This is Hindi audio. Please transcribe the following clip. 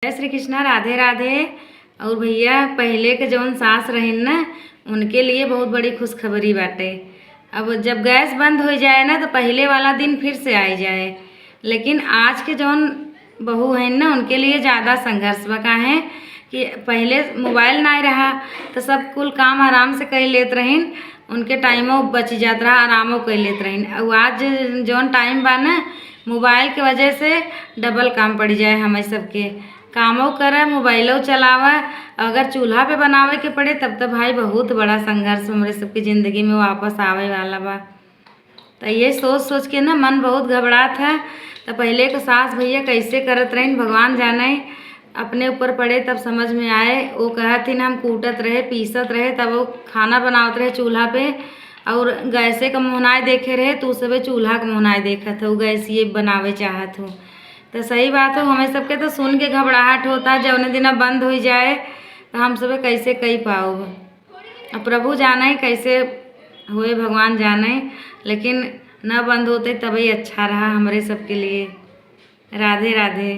जय श्री कृष्णा, राधे राधे। और भैया पहले के जौन सास रहिन ना, उनके लिए बहुत बड़ी खुशखबरी बाटे। अब जब गैस बंद हो जाए ना तो पहले वाला दिन फिर से आ जाए। लेकिन आज के जौन बहू हैं ना, उनके लिए ज़्यादा संघर्ष बका है कि पहले मोबाइल ना रहा तो सब कुल काम आराम से कर लेत रहिन, उनके टाइमों बच जात रहा, आरामों कर लेत रहिन। और आज जौन टाइम बा ना, मोबाइल के वजह से डबल काम पड़ जाए। हमें सबके कामों करे, मोबाइलों चलावा, अगर चूल्हा पे बनावे के पड़े तब तो भाई बहुत बड़ा संघर्ष हमारे सबकी ज़िंदगी में वापस आवे वाला बा। तो ये सोच सोच के ना मन बहुत घबरात है। तो पहले के सास भैया कैसे करत रहीन भगवान जाने, अपने ऊपर पड़े तब समझ में आए। वो कहथिन हम कूटत रहे, पीसत रहे, तब वो खाना बनावत रहे चूल्हा पे, और गैसे का मुहनाई देखे रहे तो सब चूल्हा का मुहनाई देखत हो, गैस ये बनावे चाहत हो। तो सही बात हो, हमें सबके तो सुन के घबराहट होता है। जौने दिन बंद हो जाए तो हम सब कैसे कही पाओ। अब प्रभु जाने कैसे हुए, भगवान जाने, लेकिन न बंद होते तभी अच्छा रहा हमारे सबके लिए। राधे राधे।